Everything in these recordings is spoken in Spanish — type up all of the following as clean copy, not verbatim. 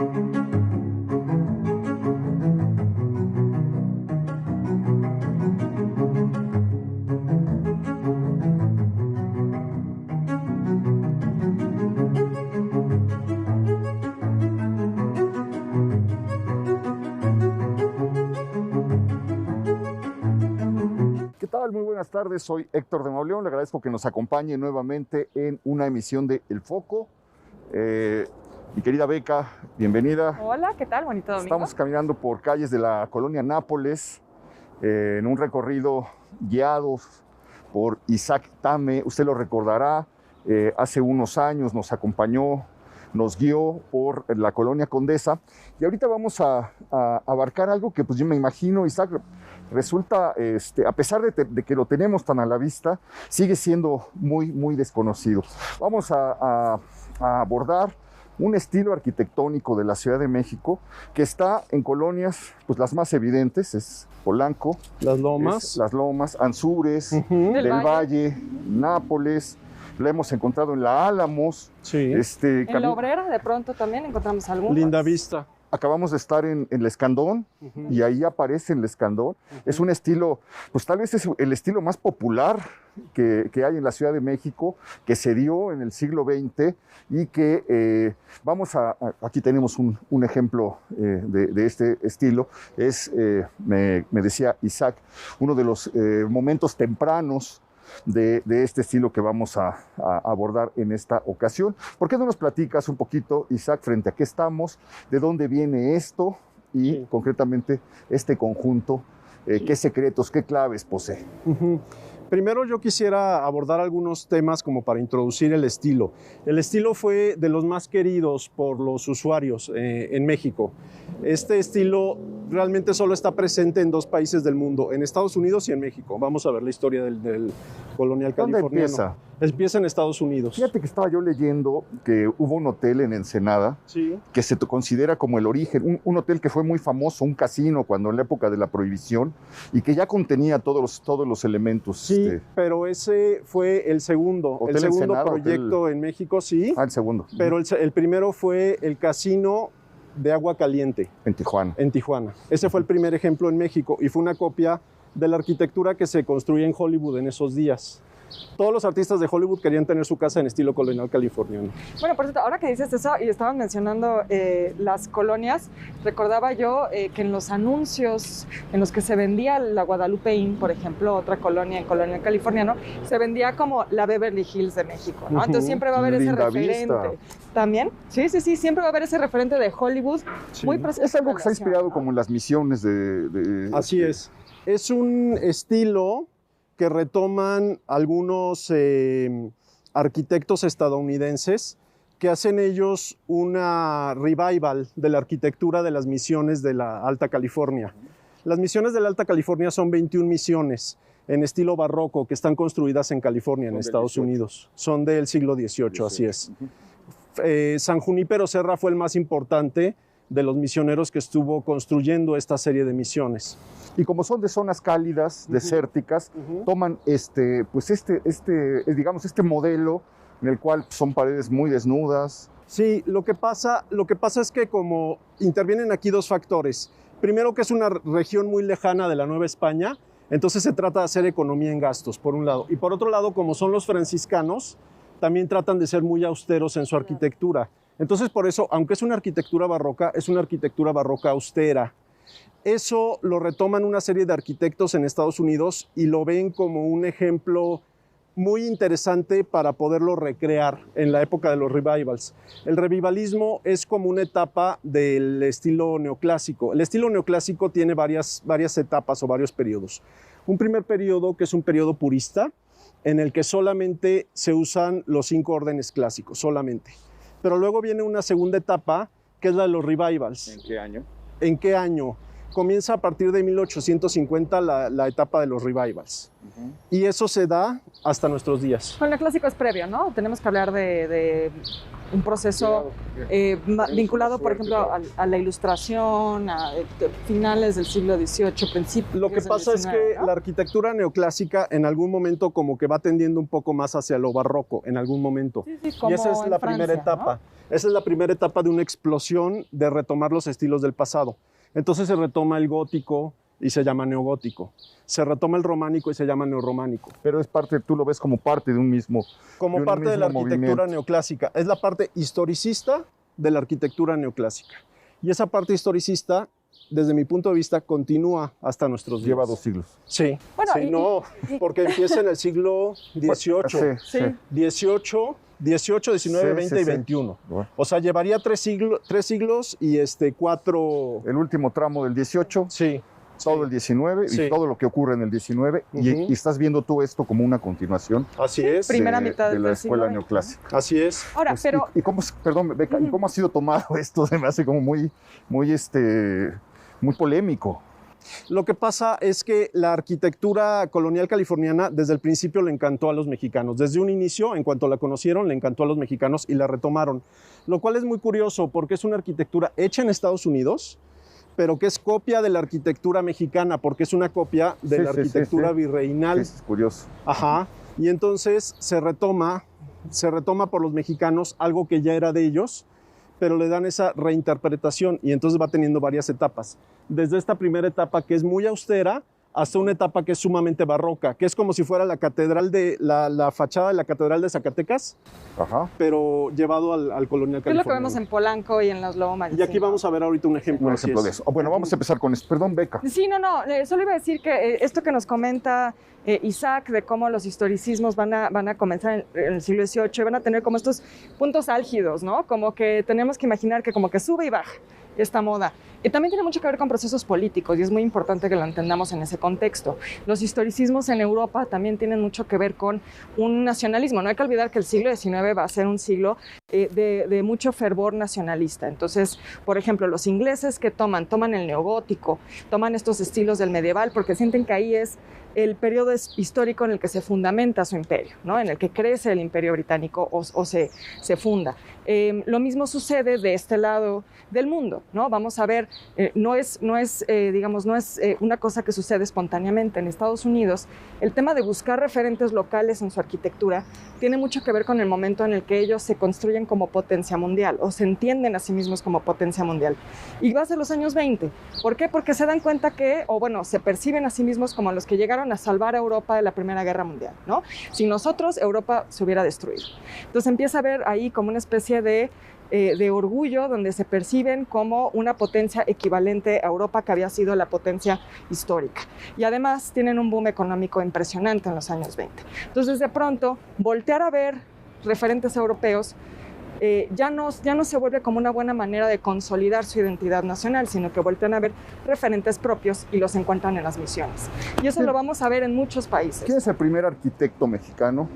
¿Qué tal? Muy buenas tardes, soy Héctor de Mauleón, le agradezco que nos acompañe nuevamente en una emisión de El Foco. Mi querida Beca, bienvenida. Hola, ¿qué tal? Bonito domingo. Estamos caminando por calles de la colonia Nápoles, en un recorrido guiado por Isaac Tame. Usted lo recordará, hace unos años nos acompañó, nos guió por la colonia Condesa, y ahorita vamos a abarcar algo que pues yo me imagino, Isaac, resulta, a pesar de que lo tenemos tan a la vista, sigue siendo muy desconocido. Vamos a abordar un estilo arquitectónico de la Ciudad de México que está en colonias, pues las más evidentes, es Polanco, Las Lomas, Anzures, del Valle, Nápoles. La hemos encontrado en la Álamos. Sí. En la Obrera de pronto también encontramos algunos. Linda Vista. Acabamos de estar en el Escandón, y ahí aparece el Escandón. Es un estilo, pues tal vez es el estilo más popular que hay en la Ciudad de México, que se dio en el siglo XX y que aquí tenemos un ejemplo de este estilo. Me decía Isaac, uno de los momentos tempranos de este estilo que vamos a abordar en esta ocasión. ¿Por qué no nos platicas un poquito, Isaac, frente a qué estamos, de dónde viene esto y concretamente este conjunto, qué secretos, qué claves posee? Primero yo quisiera abordar algunos temas como para introducir el estilo. El estilo fue de los más queridos por los usuarios en México. Este estilo realmente solo está presente en dos países del mundo, en Estados Unidos y en México. Vamos a ver la historia del colonial californiano. ¿Dónde empieza? Empieza en Estados Unidos. Fíjate que estaba yo leyendo que hubo un hotel en Ensenada, sí, que se considera como el origen, un hotel que fue muy famoso, un casino cuando en la época de la Prohibición, y que ya contenía todos los elementos. Sí, pero ese fue el segundo Ensenada, proyecto en México, sí. El segundo. Pero el primero fue el casino de agua caliente. En Tijuana. En Tijuana. Ese fue el primer ejemplo en México y fue una copia de la arquitectura que se construía en Hollywood en esos días. Todos los artistas de Hollywood querían tener su casa en estilo colonial californiano. Bueno, por cierto, ahora que dices eso y estaban mencionando las colonias, recordaba yo que en los anuncios en los que se vendía la Guadalupe Inn, por ejemplo, otra colonia en colonial californiano, se vendía como la Beverly Hills de México, ¿no? Entonces siempre va a haber ese referente. ¿También? Sí, siempre va a haber ese referente de Hollywood muy presente. Es algo que está inspirado como en las misiones de Así es. Es un estilo que retoman algunos arquitectos estadounidenses que hacen ellos una revival de la arquitectura de las misiones de la Alta California. Las misiones de la Alta California son 21 misiones en estilo barroco que están construidas en California, en Estados Unidos. Son del siglo XVIII, así es. San Junípero Serra fue el más importante de los misioneros que estuvo construyendo esta serie de misiones. Y como son de zonas cálidas, desérticas, toman digamos, este modelo en el cual son paredes muy desnudas. Sí, lo que pasa es que como intervienen aquí dos factores. Primero, que es una región muy lejana de la Nueva España, entonces se trata de hacer economía en gastos, por un lado. Y por otro lado, como son los franciscanos, también tratan de ser muy austeros en su arquitectura. Entonces, por eso, aunque es una arquitectura barroca austera. Eso lo retoman una serie de arquitectos en Estados Unidos y lo ven como un ejemplo muy interesante para poderlo recrear en la época de los revivals. El revivalismo es como una etapa del estilo neoclásico. El estilo neoclásico tiene varias etapas o varios periodos. Un primer periodo, que es un periodo purista, en el que solamente se usan los 5 órdenes clásicos, solamente. Pero luego viene una segunda etapa, que es la de los revivals. ¿En qué año? ¿En qué año? Comienza a partir de 1850 la etapa de los revivals. Y eso se da hasta nuestros días. Bueno, el clásico es previo, ¿no? Tenemos que hablar de un proceso vinculado, por ejemplo, a la ilustración, a finales del siglo XVIII, principios Lo que pasa es que la arquitectura neoclásica en algún momento como que va tendiendo un poco más hacia lo barroco, en algún momento. Sí, como y esa es la primera etapa. ¿No? Esa es la primera etapa de una explosión de retomar los estilos del pasado. Entonces se retoma el gótico y se llama neogótico. Se retoma el románico y se llama neorrománico. Pero es parte, tú lo ves como parte de un mismo Como parte de la mismo arquitectura movimiento. neoclásica. Es la parte historicista de la arquitectura neoclásica. Y esa parte historicista, desde mi punto de vista, continúa hasta nuestros días. Lleva 2 siglos. Sí. Bueno, Sí, no, porque empieza en el siglo XVIII. Sí. 18, 19, Sí, 20 sí, y sí. 21. Bueno. O sea, llevaría 3 siglos y 4... El último tramo del 18, Sí. todo el 19 Sí. y todo lo que ocurre en el 19. Y estás viendo tú esto como una continuación Así es. Primera mitad de la del siglo escuela XX. neoclásica. Así es. Ahora, Pues, pero ¿y cómo, perdón, Beca, ¿y cómo ha sido tomado esto? Se me hace como muy polémico. Lo que pasa es que la arquitectura colonial californiana desde el principio le encantó a los mexicanos. Desde un inicio, en cuanto la conocieron, le encantó a los mexicanos y la retomaron. Lo cual es muy curioso porque es una arquitectura hecha en Estados Unidos, pero que es copia de la arquitectura mexicana, porque es una copia de Sí, la sí, sí, arquitectura sí. virreinal. Es curioso. Ajá. Y entonces se retoma por los mexicanos algo que ya era de ellos, pero le dan esa reinterpretación y entonces va teniendo varias etapas. Desde esta primera etapa que es muy austera hasta una etapa que es sumamente barroca, que es como si fuera la catedral de la fachada de la catedral de Zacatecas, Ajá. pero llevado al colonial es lo que californiano. vemos en Polanco y en las lomas. Y aquí vamos a ver ahorita un ejemplo. Un así ejemplo es. de eso. Bueno, vamos a empezar con esto. Perdón, Beca. Sí, no, solo iba a decir que esto que nos comenta Isaac, de cómo los historicismos van a comenzar en el siglo XVIII, van a tener como estos puntos álgidos, ¿no? Como que tenemos que imaginar que como que sube y baja esta moda. Y también tiene mucho que ver con procesos políticos y es muy importante que lo entendamos en ese contexto. Los historicismos en Europa también tienen mucho que ver con un nacionalismo. No hay que olvidar que el siglo XIX va a ser un siglo de mucho fervor nacionalista. Entonces, por ejemplo, los ingleses que toman el neogótico, toman estos estilos del medieval porque sienten que ahí es el periodo histórico en el que se fundamenta su imperio, ¿no? En el que crece el imperio británico o se funda. Lo mismo sucede de este lado del mundo, ¿no? Vamos a ver, no es una cosa que sucede espontáneamente. En Estados Unidos, el tema de buscar referentes locales en su arquitectura tiene mucho que ver con el momento en el que ellos se construyen como potencia mundial o se entienden a sí mismos como potencia mundial. Y va a ser los años 20. ¿Por qué? Porque se dan cuenta que, se perciben a sí mismos como los que llegaron a salvar a Europa de la Primera Guerra Mundial, ¿no? Sin nosotros, Europa se hubiera destruido. Entonces empieza a haber ahí como una especie de orgullo donde se perciben como una potencia equivalente a Europa, que había sido la potencia histórica. Y además tienen un boom económico impresionante en los años 20. Entonces, de pronto, voltear a ver referentes europeos ya no se vuelve como una buena manera de consolidar su identidad nacional, sino que voltean a ver referentes propios y los encuentran en las misiones. Y eso lo vamos a ver en muchos países. ¿Quién es el primer arquitecto mexicano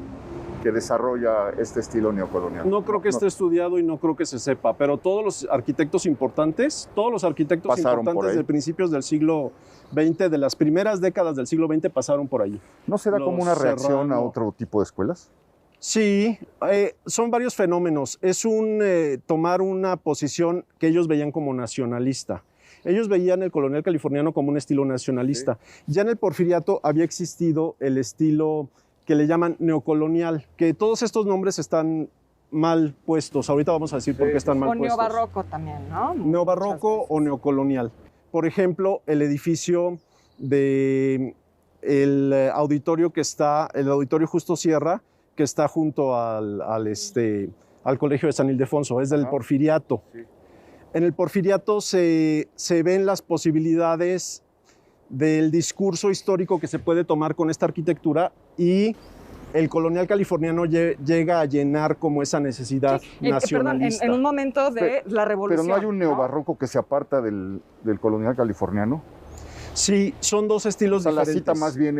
que desarrolla este estilo neocolonial? No creo que esté estudiado y no creo que se sepa, pero todos los arquitectos importantes Pasaron por ahí. de principios del siglo XX, de las primeras décadas del siglo XX, pasaron por allí. ¿No será como una reacción a otro tipo de escuelas? Sí, son varios fenómenos. Es tomar una posición que ellos veían como nacionalista. Ellos veían el colonial californiano como un estilo nacionalista. Sí. Ya en el Porfiriato había existido el estilo que le llaman neocolonial, que todos estos nombres están mal puestos. Ahorita vamos a decir por qué están mal puestos. O neobarroco también, ¿no? Neobarroco o neocolonial. Por ejemplo, el edificio del auditorio el auditorio Justo Sierra, que está junto al Colegio de San Ildefonso, es del Porfiriato. Sí. En el Porfiriato se ven las posibilidades del discurso histórico que se puede tomar con esta arquitectura y el colonial californiano llega a llenar como esa necesidad nacionalista. Perdón, en un momento de la revolución. Pero no hay un neobarroco que se aparta del colonial californiano. Sí, son dos estilos diferentes. La cita más bien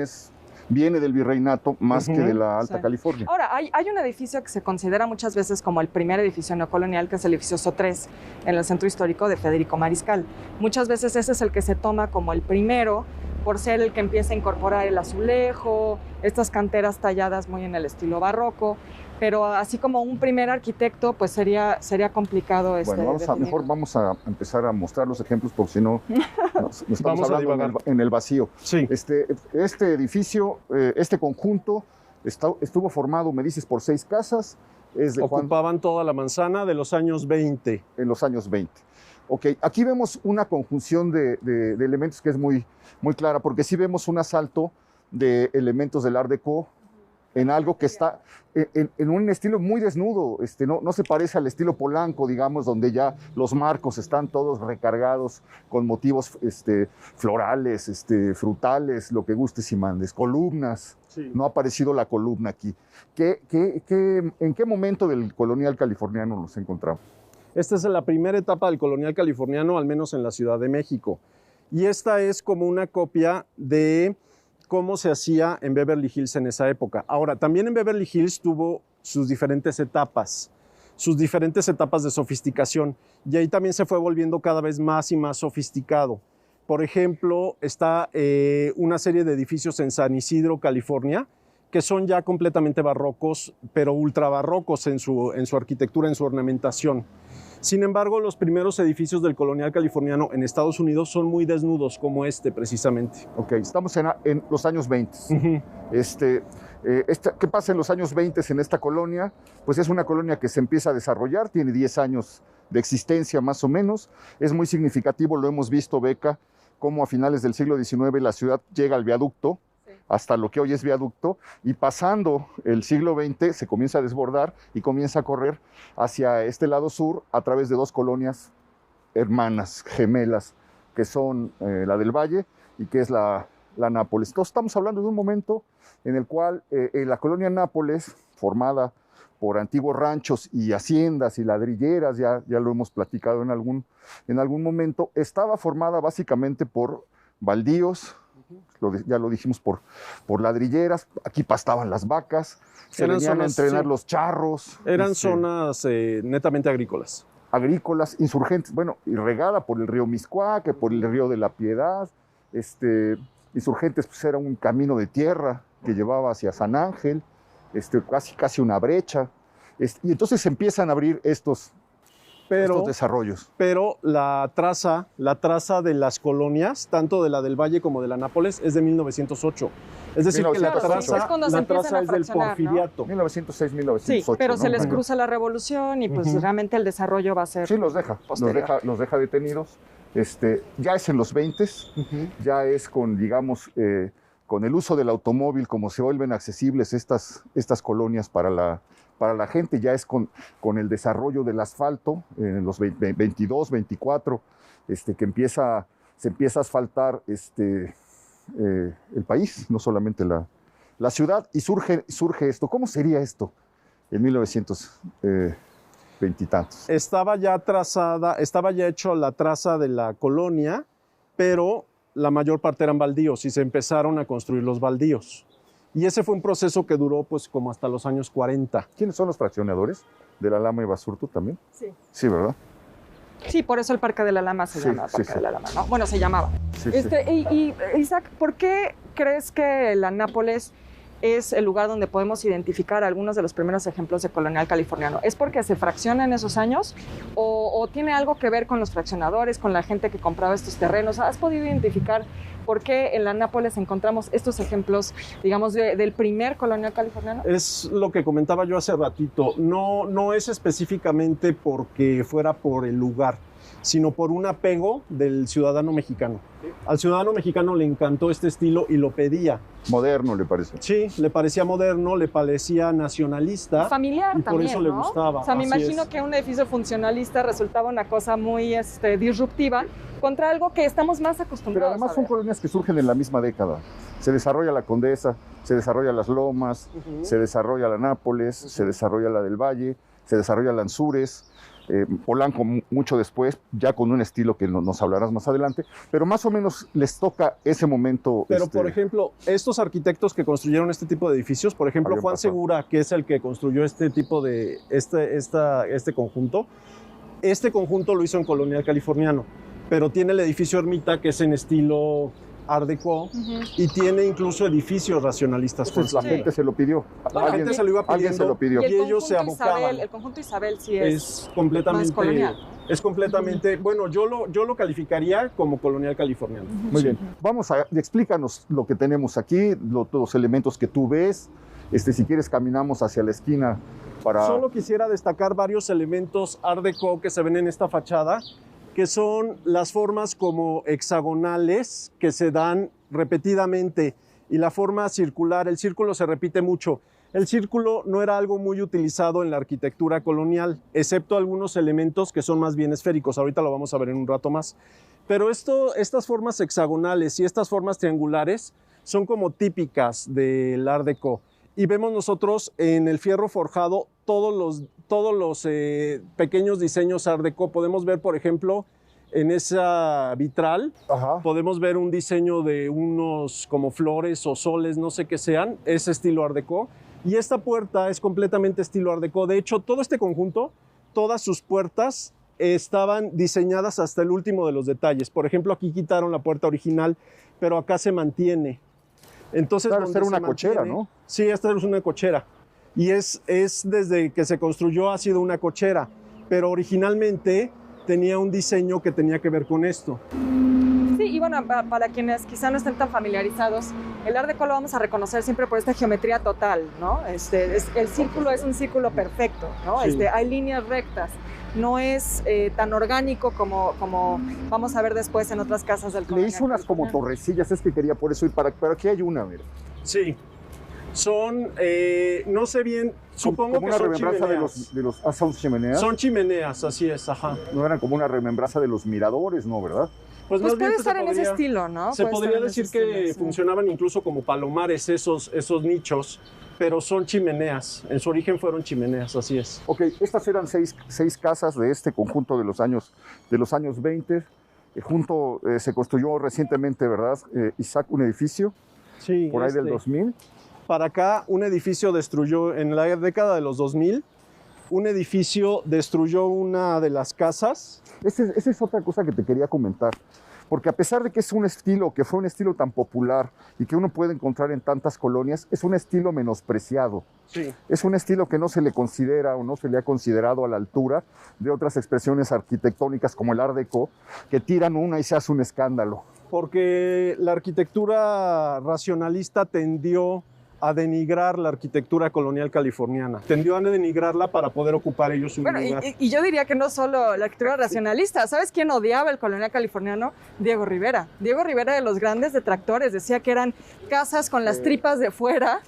viene del virreinato más que de la Alta California. Ahora, hay un edificio que se considera muchas veces como el primer edificio neocolonial, que es el edificio SO3, en el centro histórico de Federico Mariscal. Muchas veces ese es el que se toma como el primero, por ser el que empieza a incorporar el azulejo, estas canteras talladas muy en el estilo barroco, pero así como un primer arquitecto, pues sería complicado. Bueno, mejor vamos a empezar a mostrar los ejemplos, porque si no nos estamos hablando en el vacío. Sí. Este edificio, este conjunto, estuvo formado, me dices, por 6 casas, es de Juan. Ocupaban toda la manzana de los años 20. En los años 20. Ok, aquí vemos una conjunción de elementos que es muy, muy clara, porque sí vemos un asalto de elementos del Art Deco en algo que está en un estilo muy desnudo, no se parece al estilo Polanco, digamos, donde ya los marcos están todos recargados con motivos florales, frutales, lo que gustes y mandes, columnas. Sí. No ha aparecido la columna aquí. ¿En qué momento del colonial californiano nos encontramos? Esta es la primera etapa del colonial californiano, al menos en la Ciudad de México. Y esta es como una copia de cómo se hacía en Beverly Hills en esa época. Ahora, también en Beverly Hills tuvo sus diferentes etapas de sofisticación, y ahí también se fue volviendo cada vez más y más sofisticado. Por ejemplo, está una serie de edificios en San Isidro, California, que son ya completamente barrocos, pero ultra barrocos en su arquitectura, en su ornamentación. Sin embargo, los primeros edificios del colonial californiano en Estados Unidos son muy desnudos, como precisamente. Ok, estamos en los años 20. Uh-huh. ¿Qué pasa en los años 20 en esta colonia? Pues es una colonia que se empieza a desarrollar, tiene 10 años de existencia más o menos. Es muy significativo, lo hemos visto, Beca, cómo a finales del siglo XIX la ciudad llega al viaducto, hasta lo que hoy es viaducto, y pasando el siglo XX se comienza a desbordar y comienza a correr hacia este lado sur a través de dos colonias hermanas, gemelas, que son la del Valle y que es la Nápoles. Entonces estamos hablando de un momento en el cual la colonia Nápoles, formada por antiguos ranchos y haciendas y ladrilleras, ya lo hemos platicado en algún momento, estaba formada básicamente por baldíos, ya lo dijimos, por ladrilleras. Aquí pastaban las vacas, se venían a entrenar los charros. Eran zonas netamente agrícolas. Agrícolas, insurgentes, bueno, y regada por el río Mixcoac, por el río de la Piedad. Insurgentes, pues era un camino de tierra que llevaba hacia San Ángel, casi una brecha. Y entonces se empiezan a abrir estos desarrollos. Pero la traza de las colonias, tanto de la del Valle como de la Nápoles, es de 1908. Es decir, que la traza es del Porfiriato. ¿No? 1906-1908. Sí, pero se les cruza la revolución y pues realmente el desarrollo va a ser. Sí, los deja detenidos. Ya es en los 20s, ya es con, digamos, con el uso del automóvil, como se vuelven accesibles estas colonias para la gente, ya es con el desarrollo del asfalto en los 22, 24, que se empieza a asfaltar el país, no solamente la ciudad, y surge esto. ¿Cómo sería esto en 1920 y tantos? Estaba ya hecho la traza de la colonia, pero la mayor parte eran baldíos y se empezaron a construir los baldíos. Y ese fue un proceso que duró pues como hasta los años 40. ¿Quiénes son los fraccionadores? ¿De la Lama y Basurto también? Sí. Sí, ¿verdad? Sí, por eso el Parque de la Lama se llama Parque de la Lama, ¿no? Bueno, se llamaba. Sí, y Isaac, ¿por qué crees que la Nápoles es el lugar donde podemos identificar algunos de los primeros ejemplos de colonial californiano? ¿Es porque se fracciona en esos años o tiene algo que ver con los fraccionadores, con la gente que compraba estos terrenos? ¿Has podido identificar por qué en la Nápoles encontramos estos ejemplos, digamos, del primer colonial californiano? Es lo que comentaba yo hace ratito. No es específicamente porque fuera por el lugar, sino por un apego del ciudadano mexicano. Al ciudadano mexicano le encantó este estilo y lo pedía. Moderno, ¿le parece? Sí, le parecía moderno, le parecía nacionalista. Familiar y por también, eso ¿no? le gustaba. O sea, me imagino que un edificio funcionalista resultaba una cosa muy disruptiva contra algo que estamos más acostumbrados. Pero además son colonias que surgen en la misma década. Se desarrolla la Condesa, se desarrolla las Lomas, se desarrolla la Nápoles, se desarrolla la del Valle, se desarrolla la Anzures. Polanco mucho después, ya con un estilo que nos hablarás más adelante, pero más o menos les toca ese momento. Pero por ejemplo, estos arquitectos que construyeron este tipo de edificios, por ejemplo, Juan Segura, que es el que construyó este tipo de este conjunto lo hizo en colonial californiano, pero tiene el edificio Ermita, que es en estilo Art Deco, y tiene incluso edificios racionalistas. Pues la gente se lo pidió. La gente se lo iba pidiendo. Alguien se lo pidió. Y ellos se abocaban. El conjunto Isabel sí es completamente más colonial. Es completamente, bueno, yo lo calificaría como colonial californiano. Muy bien. Explícanos lo que tenemos aquí, los elementos que tú ves. Si quieres caminamos hacia la esquina para... Solo quisiera destacar varios elementos Art Deco que se ven en esta fachada, que son las formas como hexagonales que se dan repetidamente y la forma circular. El círculo se repite mucho. El círculo no era algo muy utilizado en la arquitectura colonial, excepto algunos elementos que son más bien esféricos. Ahorita lo vamos a ver en un rato más. Pero estas formas hexagonales y estas formas triangulares son como típicas del Art Deco. Y vemos nosotros en el fierro forjado todos los pequeños diseños Art Deco. Podemos ver, por ejemplo, en esa vitral, Ajá. podemos ver un diseño de unos como flores o soles, no sé qué sean, es estilo Art Deco. Y esta puerta es completamente estilo Art Deco. De hecho, todo este conjunto, todas sus puertas estaban diseñadas hasta el último de los detalles. Por ejemplo, aquí quitaron la puerta original, pero acá se mantiene. Entonces, Claro, esta era una cochera, ¿no? Sí, esta es una cochera. Y es desde que se construyó ha sido una cochera, pero originalmente tenía un diseño que tenía que ver con esto. Sí, y bueno, para quienes quizá no estén tan familiarizados, el Art Deco lo vamos a reconocer siempre por esta geometría total, ¿no? El círculo es un círculo perfecto, ¿no? Sí. Hay líneas rectas. No es tan orgánico como vamos a ver después en otras casas del Le colonial hizo unas como californiano. torrecillas, es que quería por eso ir para... Pero aquí hay una, mira. Sí, son, no sé bien, supongo como que una son remembranza chimeneas. ¿son chimeneas? Son chimeneas, así es, ajá. No eran como una remembranza de los miradores, ¿no? ¿Verdad? Pues más bien puede se estar en ese podría- estilo, ¿no? Se Puede podría estar en decir ese que estilo, sí. funcionaban incluso como palomares esos nichos, pero son chimeneas. En su origen fueron chimeneas, así es. Ok, estas eran seis casas de este conjunto de los años 20. Se construyó recientemente, ¿verdad, Isaac, un edificio Sí, por ahí del 2000? Para acá, un edificio destruyó, en la década de los 2000, un edificio destruyó una de las casas. Esa es otra cosa que te quería comentar. Porque a pesar de que es un estilo, que fue un estilo tan popular y que uno puede encontrar en tantas colonias, es un estilo menospreciado. Sí. Es un estilo que no se le considera o no se le ha considerado a la altura de otras expresiones arquitectónicas como el Art Deco, que tiran una y se hace un escándalo. Porque la arquitectura racionalista tendió a denigrar la arquitectura colonial californiana. Tendió a denigrarla para poder ocupar ellos un Bueno, lugar. y yo diría que no solo la arquitectura racionalista. ¿Sabes quién odiaba el colonial californiano? Diego Rivera. Diego Rivera, de los grandes detractores, decía que eran casas con las tripas de fuera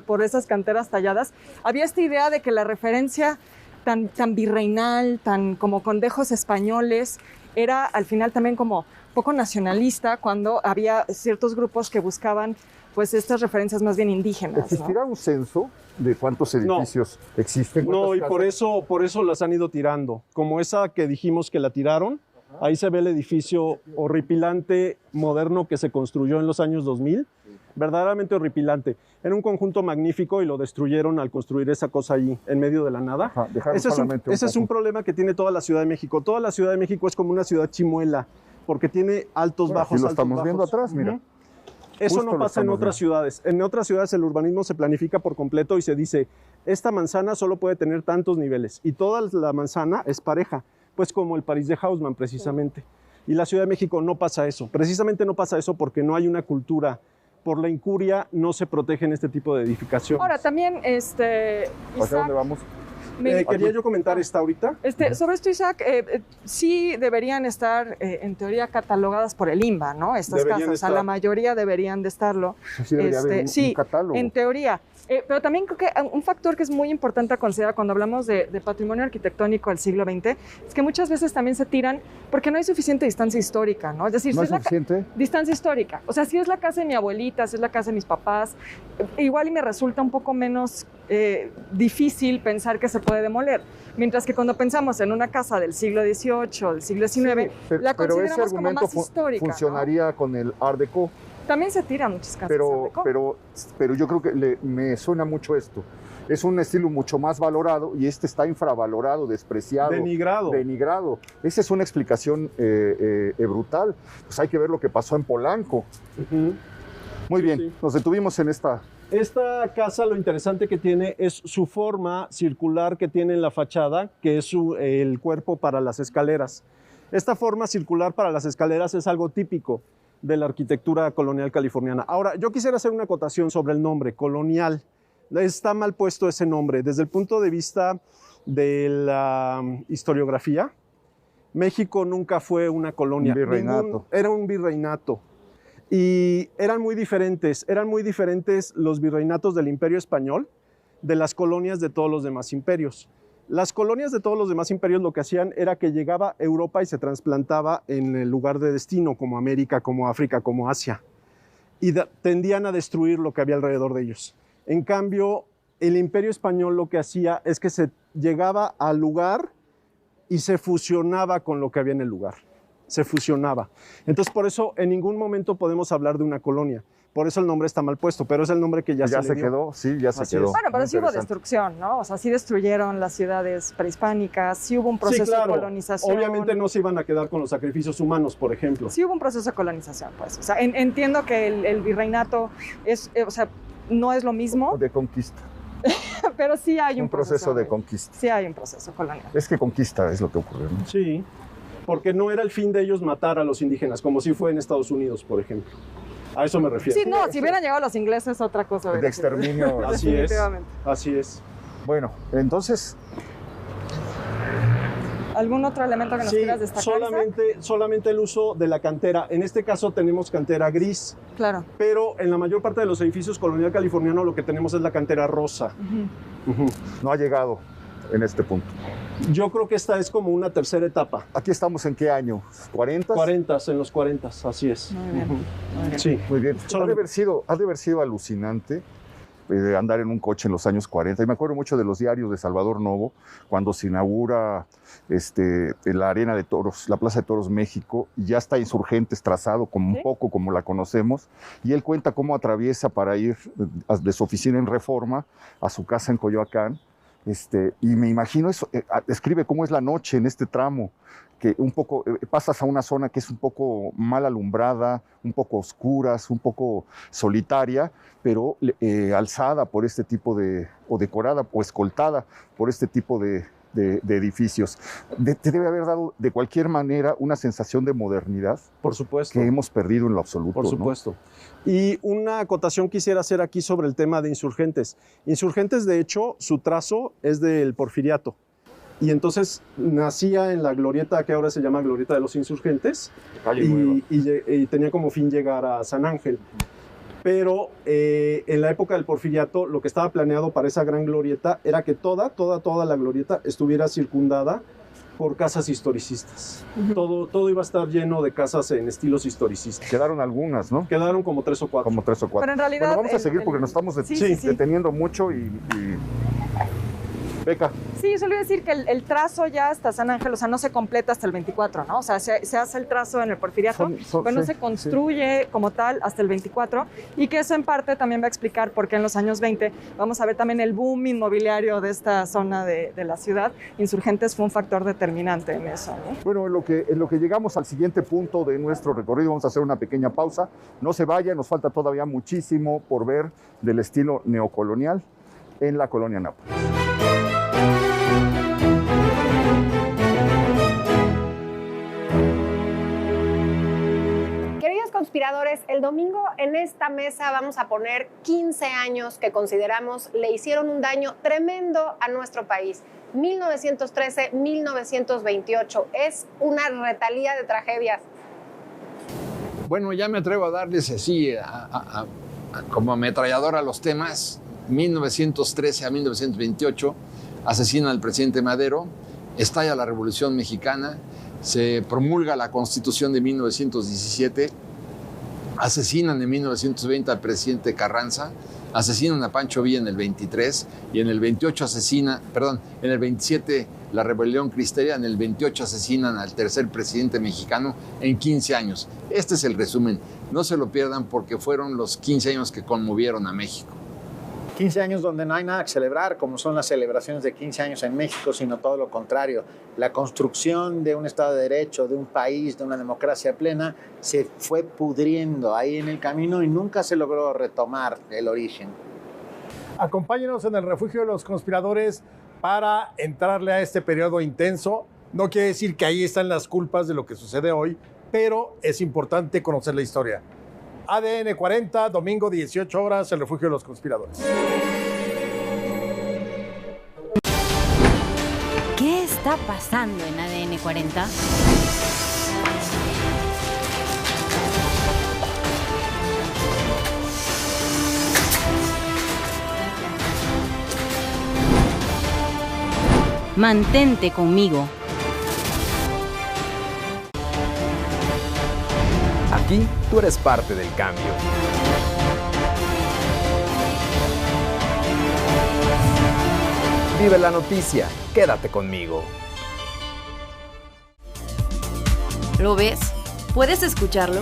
por esas canteras talladas. Había esta idea de que la referencia tan virreinal, tan como con dejos españoles, era al final también como poco nacionalista, cuando había ciertos grupos que buscaban pues estas referencias más bien indígenas, ¿no? ¿Existirá un censo de cuántos edificios existen? No, y ¿Cuántas casas? por eso las han ido tirando. Como esa que dijimos que la tiraron, ahí se ve el edificio horripilante moderno que se construyó en los años 2000, verdaderamente horripilante. Era un conjunto magnífico y lo destruyeron al construir esa cosa allí, en medio de la nada. Ajá, dejaron Ese solamente es un problema que tiene toda la Ciudad de México. Toda la Ciudad de México es como una ciudad chimuela, porque tiene altos, Bueno, bajos, aquí lo altos, estamos bajos. viendo atrás, mira. Ujú. Eso Justo no lo pasa en estamos otras ciudades. En otras ciudades el urbanismo se planifica por completo y se dice, esta manzana solo puede tener tantos niveles y toda la manzana es pareja, pues como el París de Haussmann precisamente. Y la Ciudad de México no pasa eso. Precisamente no pasa eso porque no hay una cultura. Por la incuria no se protegen este tipo de edificaciones. Ahora, también, ¿Hacia Isaac, dónde vamos? quería yo comentar esta ahorita. Sobre esto, Isaac, sí deberían estar, en teoría, catalogadas por el INBA, ¿no? Estas Deberían casas, o sea, estar. la mayoría deberían de estarlo. Sí, debería haber Sí, un catálogo. en teoría. Pero también creo que un factor que es muy importante a considerar cuando hablamos de patrimonio arquitectónico del siglo XX es que muchas veces también se tiran porque no hay suficiente distancia histórica, ¿no? Es decir, ¿No si es es la suficiente? distancia histórica. O sea, si es la casa de mi abuelita, si es la casa de mis papás, igual y me resulta un poco menos difícil pensar que se puede demoler. Mientras que cuando pensamos en una casa del siglo XVIII, del siglo XIX, la pero ese consideramos como argumento más histórica, ¿no? funcionaría con el Art Deco. También se tiran muchas casas Art Deco. Pero yo creo que me suena mucho esto. Es un estilo mucho más valorado y este está infravalorado, despreciado, denigrado. Esa es una explicación brutal. Pues hay que ver lo que pasó en Polanco. Ujú. Muy Sí, bien, sí. nos detuvimos en esta. Esta casa lo interesante que tiene es su forma circular que tiene en la fachada, que es el cuerpo para las escaleras. Esta forma circular para las escaleras es algo típico de la arquitectura colonial californiana. Ahora, yo quisiera hacer una acotación sobre el nombre, colonial. está mal puesto ese nombre. Desde el punto de vista de la historiografía, México nunca fue una colonia. Un virreinato. Era un virreinato. Y eran muy diferentes los virreinatos del Imperio Español de las colonias de todos los demás imperios. Las colonias de todos los demás imperios lo que hacían era que llegaba a Europa y se trasplantaba en el lugar de destino, como América, como África, como Asia. Y tendían a destruir lo que había alrededor de ellos. En cambio, el Imperio Español lo que hacía es que se llegaba al lugar y se fusionaba con lo que había en el lugar. Se fusionaba. Entonces, por eso en ningún momento podemos hablar de una colonia. Por eso el nombre está mal puesto, pero es el nombre que ya se le dio. Quedó, sí, ya se quedó. Bueno, pero sí hubo destrucción, ¿no? O sea, sí destruyeron las ciudades prehispánicas, sí hubo un proceso de colonización. Obviamente no se iban a quedar con los sacrificios humanos, por ejemplo. Sí hubo un proceso de colonización, pues. O sea, entiendo que el virreinato es, o sea, no es lo mismo. De conquista. Pero sí hay un proceso de conquista. Sí hay un proceso colonial. Es que conquista es lo que ocurrió, ¿no? Sí, porque no era el fin de ellos matar a los indígenas, como si fue en Estados Unidos, por ejemplo. A eso me refiero. Sí, no, si hubieran llegado los ingleses, otra cosa. De exterminio. Así es, así es. Bueno, entonces... ¿Algún otro elemento que nos quieras destacar? Solamente el uso de la cantera. En este caso tenemos cantera gris. Claro. Pero en la mayor parte de los edificios colonial californiano lo que tenemos es la cantera rosa. No ha llegado en este punto. Yo creo que esta es como una tercera etapa. ¿Aquí estamos en qué año? ¿40? 40, en los 40, así es. Muy bien. Muy bien. Sí, muy bien. Ha de haber sido alucinante andar en un coche en los años 40. Y me acuerdo mucho de los diarios de Salvador Novo, cuando se inaugura la Arena de Toros, la Plaza de Toros México, y ya está Insurgentes trazado como un poco como la conocemos, y él cuenta cómo atraviesa para ir de su oficina en Reforma a su casa en Coyoacán, y me imagino eso, describe cómo es la noche en este tramo, que un poco pasas a una zona que es un poco mal alumbrada, un poco oscura, un poco solitaria, pero alzada por este tipo o decorada o escoltada por este tipo de edificios. Te debe haber dado de cualquier manera una sensación de modernidad. Por supuesto. Que hemos perdido en lo absoluto. Por supuesto. ¿No? Y una acotación quisiera hacer aquí sobre el tema de Insurgentes. Insurgentes, de hecho, su trazo es del Porfiriato. Y entonces nacía en la glorieta que ahora se llama Glorieta de los Insurgentes. Y tenía como fin llegar a San Ángel. Pero en la época del Porfiriato, lo que estaba planeado para esa gran glorieta era que toda la glorieta estuviera circundada por casas historicistas. Todo iba a estar lleno de casas en estilos historicistas. Quedaron algunas, ¿no? Quedaron como 3 o 4. Como 3 o 4. Pero en realidad... Bueno, vamos a seguir porque nos estamos deteniendo mucho y... Beca. Sí, solo iba a decir que el trazo ya hasta San Ángel, o sea, no se completa hasta el 24, ¿no? O sea, se hace el trazo en el Porfiriato, pero no se construye como tal hasta el 24, y que eso en parte también va a explicar por qué en los años 20 vamos a ver también el boom inmobiliario de esta zona de la ciudad. Insurgentes fue un factor determinante en eso, ¿no? Bueno, en lo que llegamos al siguiente punto de nuestro recorrido, vamos a hacer una pequeña pausa. No se vaya, nos falta todavía muchísimo por ver del estilo neocolonial en la colonia Nápoles. Queridos conspiradores, el domingo en esta mesa vamos a poner 15 años que consideramos le hicieron un daño tremendo a nuestro país. 1913, 1928, es una retalía de tragedias. Bueno, ya me atrevo a darles así, como ametralladora a los temas. 1913 a 1928, asesinan al presidente Madero, estalla la Revolución Mexicana, se promulga la Constitución de 1917, asesinan en 1920 al presidente Carranza, asesinan a Pancho Villa en el 23 y en el 28 en el 27 la rebelión cristera, en el 28 asesinan al tercer presidente mexicano en 15 años. Este es el resumen, no se lo pierdan porque fueron los 15 años que conmovieron a México. 15 años donde no hay nada que celebrar, como son las celebraciones de 15 años en México, sino todo lo contrario. La construcción de un Estado de Derecho, de un país, de una democracia plena, se fue pudriendo ahí en el camino y nunca se logró retomar el origen. Acompáñenos en el refugio de los conspiradores para entrarle a este periodo intenso. No quiere decir que ahí están las culpas de lo que sucede hoy, pero es importante conocer la historia. ADN 40, domingo 18 horas, el refugio de los conspiradores. está pasando en ADN 40? Mantente conmigo. Aquí tú eres parte del cambio. Vive la noticia, quédate conmigo. ¿Lo ves? ¿Puedes escucharlo?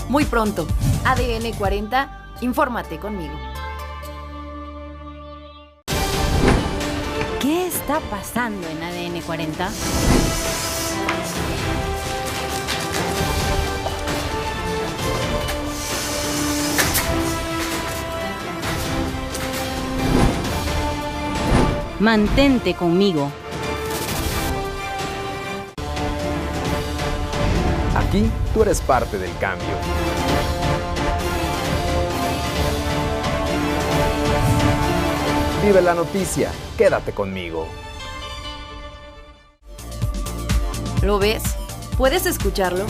Muy pronto, ADN 40, infórmate conmigo. ¿Qué está pasando en ADN 40? Mantente conmigo. Aquí tú eres parte del cambio. Vive la noticia, quédate conmigo. ¿Lo ves? ¿Puedes escucharlo?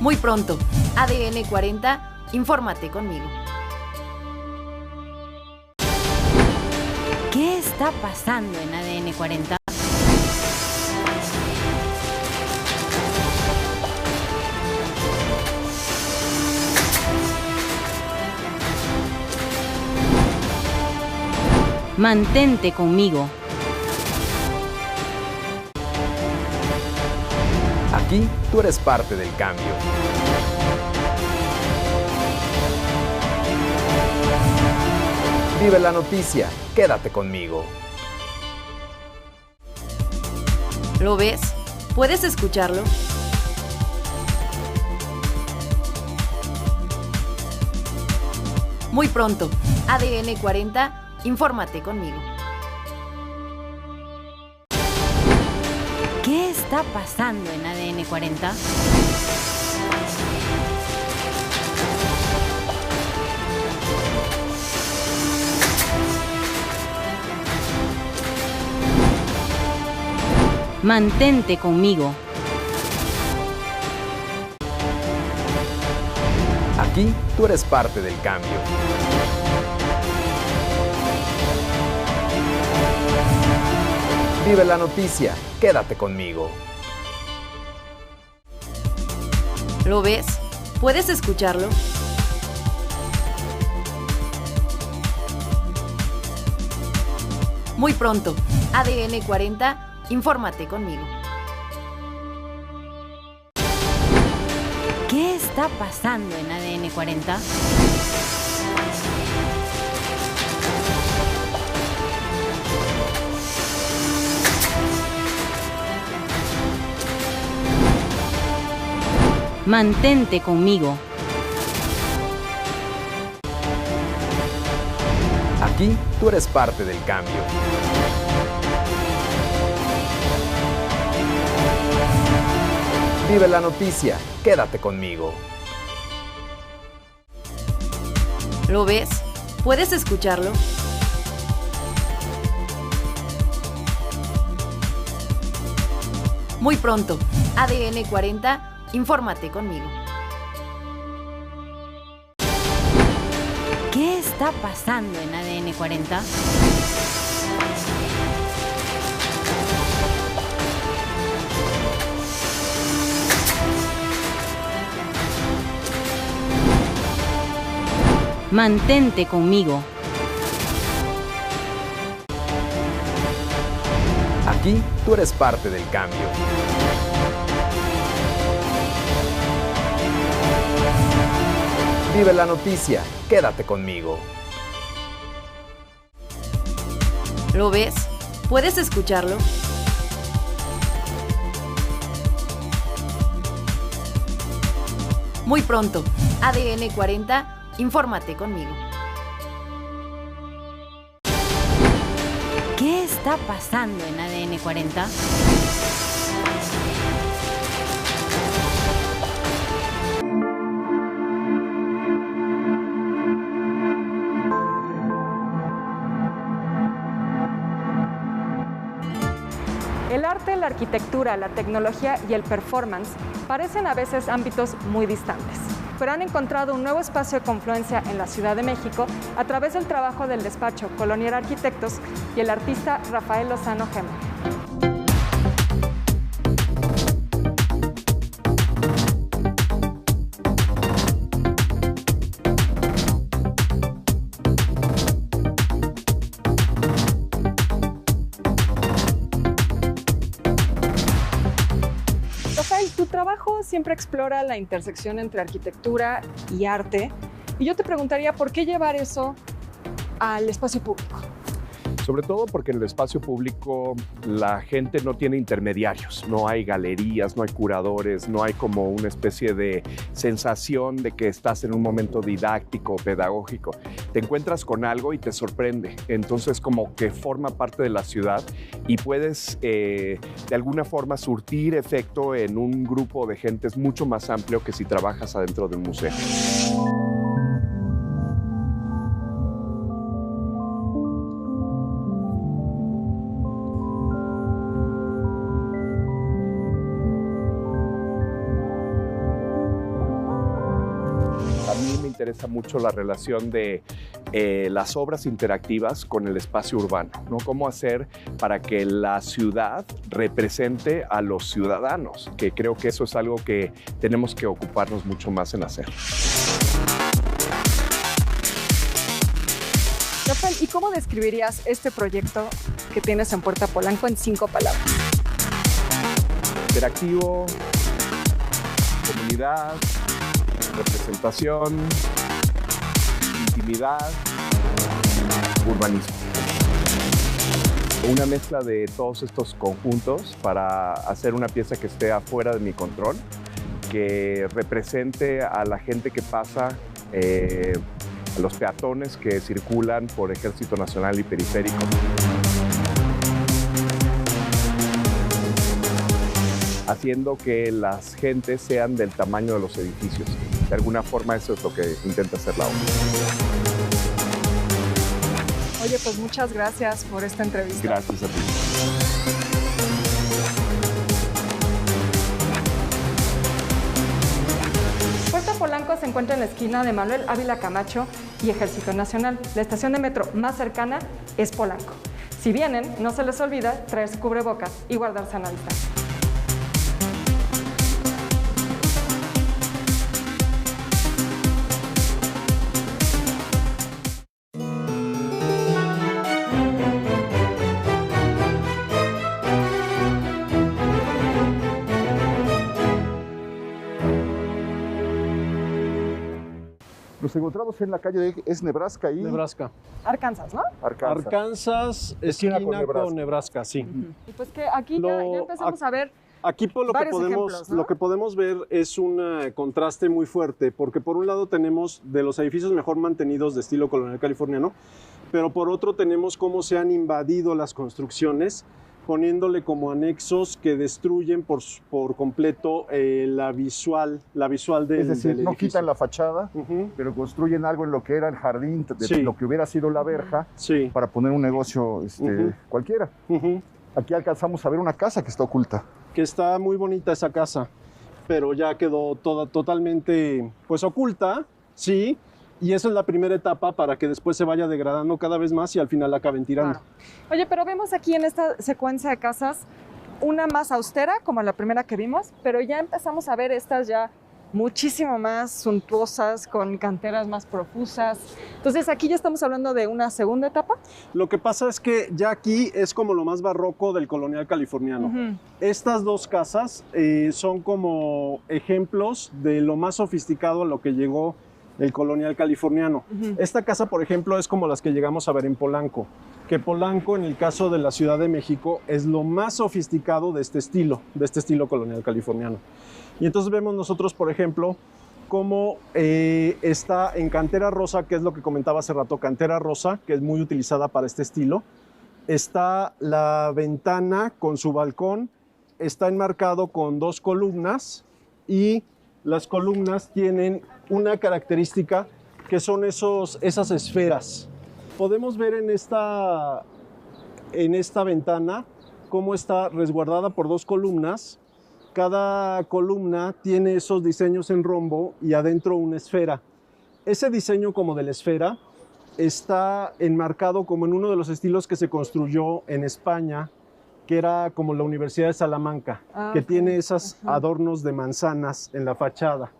Muy pronto, ADN 40, infórmate conmigo. ¿Qué está pasando en ADN 40? Mantente conmigo. Aquí tú eres parte del cambio. Vive la noticia, quédate conmigo. ¿Lo ves? ¿Puedes escucharlo? Muy pronto, ADN 40, infórmate conmigo. ¿Qué está pasando en ADN 40? Mantente conmigo. Aquí tú eres parte del cambio. Vive la noticia, quédate conmigo. ¿Lo ves? ¿Puedes escucharlo? Muy pronto, ADN 40, infórmate conmigo. ¿Qué está pasando en ADN 40? Mantente conmigo. Aquí tú eres parte del cambio. Vive la noticia, quédate conmigo. ¿Lo ves? ¿Puedes escucharlo? Muy pronto, ADN 40, infórmate conmigo. ¿Qué está pasando en ADN 40? Mantente conmigo. Aquí tú eres parte del cambio. Vive la noticia, quédate conmigo. ¿Lo ves? ¿Puedes escucharlo? Muy pronto, ADN 40, infórmate conmigo. ¿Qué está pasando en ADN 40? la arquitectura, la tecnología y el performance parecen a veces ámbitos muy distantes, pero han encontrado un nuevo espacio de confluencia en la Ciudad de México a través del trabajo del despacho Colonial Arquitectos y el artista Rafael Lozano Gema. Tu trabajo siempre explora la intersección entre arquitectura y arte, y yo te preguntaría por qué llevar eso al espacio público. Sobre todo porque en el espacio público la gente no tiene intermediarios, no hay galerías, no hay curadores, no hay como una especie de sensación de que estás en un momento didáctico, pedagógico. Te encuentras con algo y te sorprende, entonces como que forma parte de la ciudad y puedes de alguna forma surtir efecto en un grupo de gentes mucho más amplio que si trabajas adentro de un museo. Me interesa mucho la relación de las obras interactivas con el espacio urbano, ¿no? Cómo hacer para que la ciudad represente a los ciudadanos, que creo que eso es algo que tenemos que ocuparnos mucho más en hacer. Rafael, ¿y cómo describirías este proyecto que tienes en Puerta Polanco en 5 palabras? Interactivo, comunidad, representación, intimidad, urbanismo. Una mezcla de todos estos conjuntos para hacer una pieza que esté afuera de mi control, que represente a la gente que pasa, a los peatones que circulan por Ejército Nacional y Periférico. Haciendo que las gentes sean del tamaño de los edificios. De alguna forma eso es lo que intenta hacer la obra. Oye, pues muchas gracias por esta entrevista. Gracias a ti. Puerta Polanco se encuentra en la esquina de Manuel Ávila Camacho y Ejército Nacional. La estación de metro más cercana es Polanco. Si vienen, no se les olvida traer su cubrebocas y guardar sana distancia. Nos encontramos en la calle de Nebraska y Nebraska. Arkansas, ¿no? Arkansas, esquina con Nebraska, sí. Y pues que aquí ya empezamos a ver aquí por lo que podemos ver es un contraste muy fuerte, porque por un lado tenemos de los edificios mejor mantenidos de estilo colonial californiano, pero por otro tenemos cómo se han invadido las construcciones, poniéndole como anexos que destruyen por completo la visual del Es decir, del no edificio. quitan la fachada, pero construyen algo en lo que era el jardín, de lo que hubiera sido la verja, para poner un negocio cualquiera. Aquí alcanzamos a ver una casa que está oculta. Que está muy bonita esa casa, pero ya quedó totalmente pues oculta, sí, y esa es la primera etapa para que después se vaya degradando cada vez más y al final la acaben tirando. Claro. Oye, pero vemos aquí en esta secuencia de casas una más austera, como la primera que vimos, pero ya empezamos a ver estas ya muchísimo más suntuosas, con canteras más profusas. Entonces, aquí ya estamos hablando de una segunda etapa. Lo que pasa es que ya aquí es como lo más barroco del colonial californiano. Estas dos casas son como ejemplos de lo más sofisticado a lo que llegó el colonial californiano. Esta casa, por ejemplo, es como las que llegamos a ver en Polanco, que Polanco, en el caso de la Ciudad de México, es lo más sofisticado de este estilo colonial californiano. Y entonces vemos nosotros, por ejemplo, cómo está en cantera rosa, que es lo que comentaba hace rato, cantera rosa, que es muy utilizada para este estilo. Está la ventana con su balcón, está enmarcado con 2 columnas y las columnas tienen una característica que son esas esferas. Podemos ver en esta ventana cómo está resguardada por 2 columnas. Cada columna tiene esos diseños en rombo y adentro una esfera. Ese diseño como de la esfera está enmarcado como en uno de los estilos que se construyó en España, que era como la Universidad de Salamanca, que tiene esos adornos de manzanas en la fachada,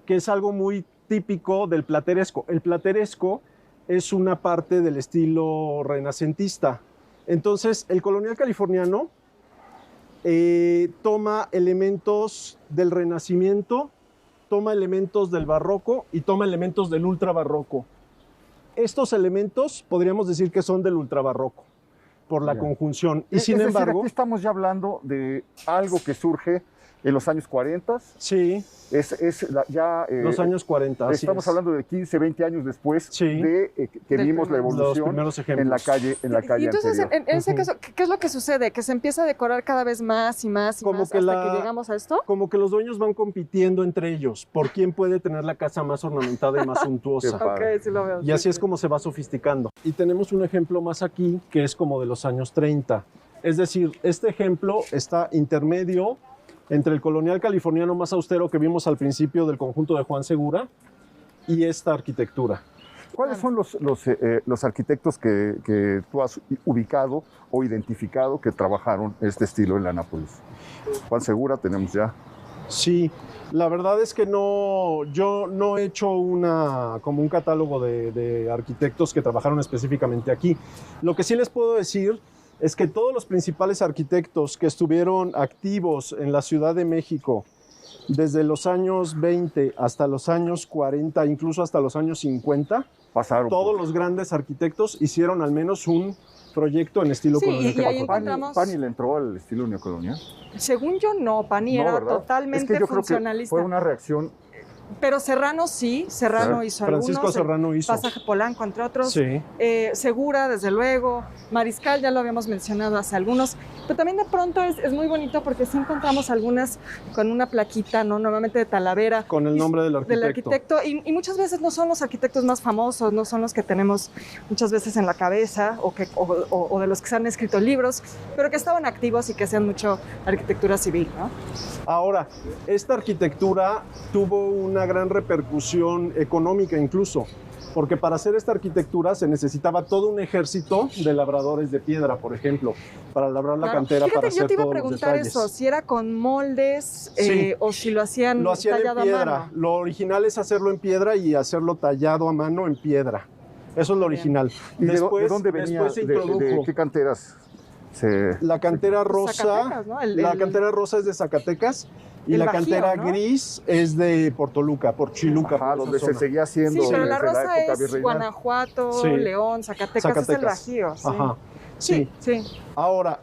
que es algo muy típico del plateresco. El plateresco es una parte del estilo renacentista. Entonces, el colonial californiano toma elementos del Renacimiento, toma elementos del barroco y toma elementos del ultrabarroco. Estos elementos podríamos decir que son del ultrabarroco por la conjunción. Y sin embargo, decir, aquí estamos ya hablando de algo que surge en los años 40. Sí. Los años 40. Estamos hablando de 15, 20 años después de que vimos la evolución en la calle. Y entonces, en ese caso, ¿qué es lo que sucede? ¿Que se empieza a decorar cada vez más y más y más hasta que llegamos a esto? Como que los dueños van compitiendo entre ellos por quién puede tener la casa más ornamentada y más suntuosa. Okay, sí lo veo. Y así es como se va sofisticando. Y tenemos un ejemplo más aquí que es como de los años 30. Es decir, este ejemplo está intermedio entre el colonial californiano más austero que vimos al principio del conjunto de Juan Segura y esta arquitectura. ¿Cuáles son los arquitectos que tú has ubicado o identificado que trabajaron este estilo en la Nápoles? Juan Segura tenemos ya. Sí, la verdad es que yo no he hecho como un catálogo de arquitectos que trabajaron específicamente aquí. Lo que sí les puedo decir es que todos los principales arquitectos que estuvieron activos en la Ciudad de México desde los años 20 hasta los años 40, incluso hasta los años 50, todos los grandes arquitectos hicieron al menos un proyecto en estilo colonial. Y ahí encontramos... ¿Pani le entró al estilo neocolonial? Según yo no, Pani era ¿verdad? totalmente es que yo funcionalista. Creo que fue una reacción... Pero Serrano sí, Serrano hizo Francisco algunos, Serrano hizo. Pasaje Polanco, entre otros. Sí. Segura, desde luego. Mariscal, ya lo habíamos mencionado hace algunos. Pero también de pronto es muy bonito porque sí encontramos algunas con una plaquita, ¿no? Normalmente de Talavera. Con el nombre del arquitecto. Y muchas veces no son los arquitectos más famosos, no son los que tenemos muchas veces en la cabeza o de los que se han escrito libros, pero que estaban activos y que hacían mucho arquitectura civil, ¿no? Ahora, esta arquitectura tuvo una gran repercusión económica incluso, porque para hacer esta arquitectura se necesitaba todo un ejército de labradores de piedra, por ejemplo, para labrar la cantera. Fíjate, para hacer yo te iba a todos preguntar los detalles. eso, si era con moldes o si lo hacían tallado en piedra. a mano. Lo original es hacerlo en piedra y hacerlo tallado a mano en piedra. Eso es lo original. ¿Y después, de dónde venía? ¿De qué canteras? La cantera rosa, Zacatecas, ¿no? La cantera rosa es de Zacatecas y la Bajío, cantera ¿no? gris es de Portoluca, por Chiluca. Ajá, donde se seguía haciendo. Sí, pero la desde rosa época es virreinal. Guanajuato, León, Zacatecas, es el Bajío. Sí. Ajá. Sí. Ahora,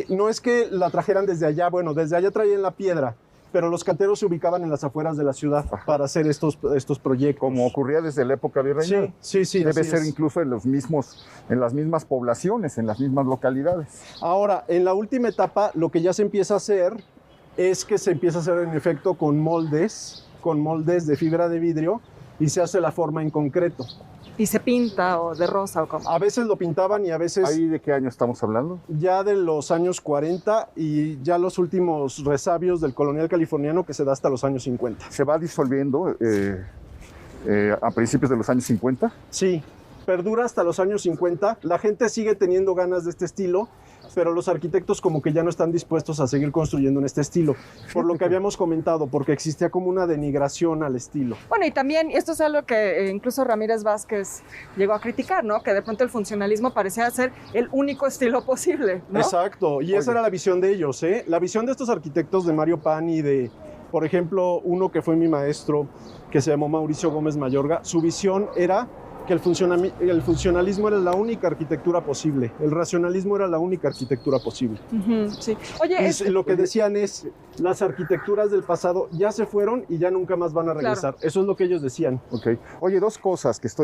no es que la trajeran desde allá, bueno, desde allá traían la piedra, pero los canteros se ubicaban en las afueras de la ciudad para hacer estos proyectos. Como ocurría desde la época virreinal. Sí. Debe ser incluso en las mismas poblaciones, en las mismas localidades. Ahora, en la última etapa, lo que ya se empieza a hacer es que se empieza a hacer en efecto con moldes de fibra de vidrio y se hace la forma en concreto. ¿Y se pinta o de rosa o cómo? A veces lo pintaban y a veces... ¿Ahí de qué año estamos hablando? Ya de los años 40 y ya los últimos resabios del colonial californiano que se da hasta los años 50. ¿Se va disolviendo a principios de los años 50? Sí, perdura hasta los años 50. La gente sigue teniendo ganas de este estilo, pero los arquitectos como que ya no están dispuestos a seguir construyendo en este estilo, por lo que habíamos comentado, porque existía como una denigración al estilo. Bueno, y también, esto es algo que incluso Ramírez Vázquez llegó a criticar, ¿no? Que de pronto el funcionalismo parecía ser el único estilo posible, ¿no? Exacto, y esa era la visión de ellos, ¿eh? La visión de estos arquitectos de Mario Pani y de, por ejemplo, uno que fue mi maestro, que se llamó Mauricio Gómez Mayorga, su visión era que el funcionalismo era la única arquitectura posible, el racionalismo era la única arquitectura posible. Sí. Oye, lo que decían es, las arquitecturas del pasado ya se fueron y ya nunca más van a regresar. Claro. Eso es lo que ellos decían. Okay. Oye, dos cosas que es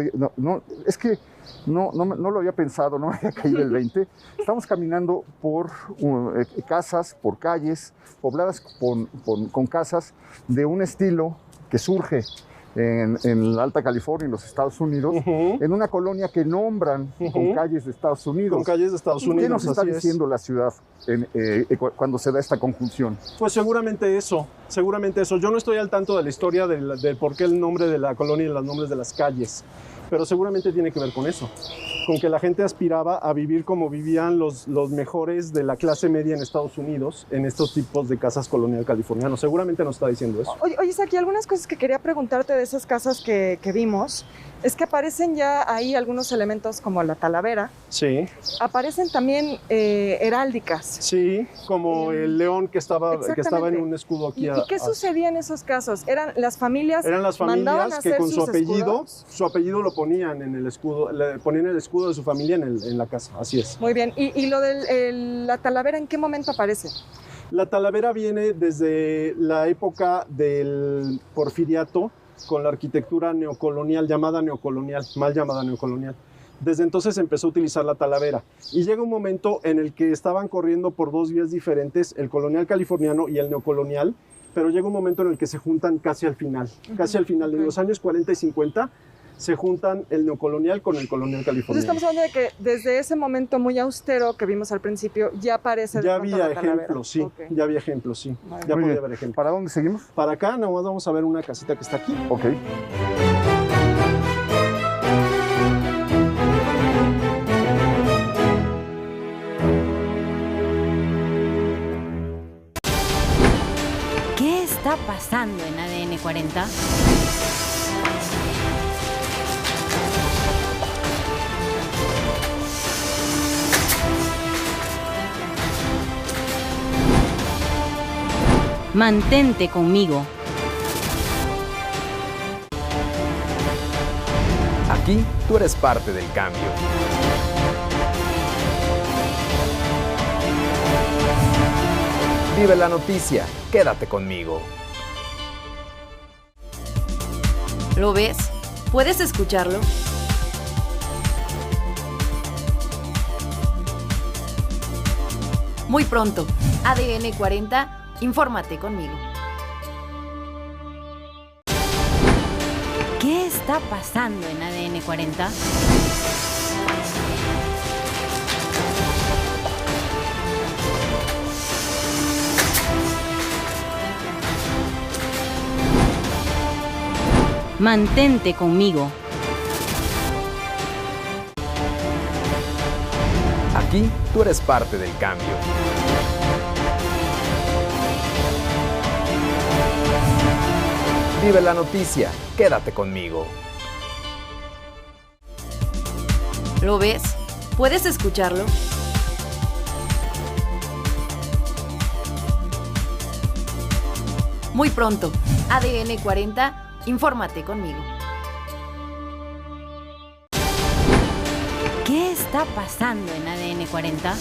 que no lo había pensado, no me había caído el 20. Estamos caminando por casas, por calles, pobladas con casas de un estilo que surge en la Alta California, en los Estados Unidos, en una colonia que nombran con calles de Estados Unidos. Con calles de Estados Unidos. ¿Qué nos está así diciendo la ciudad cuando se da esta conjunción? Pues seguramente eso. Yo no estoy al tanto de la historia del por qué el nombre de la colonia y los nombres de las calles, pero seguramente tiene que ver con eso, con que la gente aspiraba a vivir como vivían los mejores de la clase media en Estados Unidos, en estos tipos de casas colonial californianas. Seguramente nos está diciendo eso. Oye, Saki, algunas cosas que quería preguntarte de esas casas que vimos, es que aparecen ya ahí algunos elementos como la talavera. Sí. Aparecen también heráldicas. Sí, como el león que estaba en un escudo aquí. ¿Y qué sucedía en esos casos? ¿Eran las familias que con su apellido lo ponían en el escudo, le ponían el escudo de su familia en la casa, así es. Muy bien, ¿y lo de la talavera en qué momento aparece? La talavera viene desde la época del Porfiriato, con la arquitectura neocolonial, mal llamada neocolonial. Desde entonces empezó a utilizar la talavera y llega un momento en el que estaban corriendo por dos vías diferentes, el colonial californiano y el neocolonial, pero llega un momento en el que se juntan casi al final, de los años 40 y 50, se juntan el neocolonial con el colonial californiano. Entonces estamos hablando de que desde ese momento muy austero que vimos al principio, ya aparece ya había ejemplos, sí. Okay. Ya había ejemplos, sí. Vale. Ya podía haber ejemplos. ¿Para dónde seguimos? Para acá, nada más vamos a ver una casita que está aquí. Ok. ¿Qué está pasando en ADN 40? Mantente conmigo. Aquí tú eres parte del cambio. Vive la noticia, quédate conmigo. ¿Lo ves? ¿Puedes escucharlo? Muy pronto, ADN 40. Infórmate conmigo. ¿Qué está pasando en ADN 40? Mantente conmigo. Aquí tú eres parte del cambio. Vive la noticia, quédate conmigo. ¿Lo ves? ¿Puedes escucharlo? Muy pronto, ADN 40, infórmate conmigo. ¿Qué está pasando en ADN 40?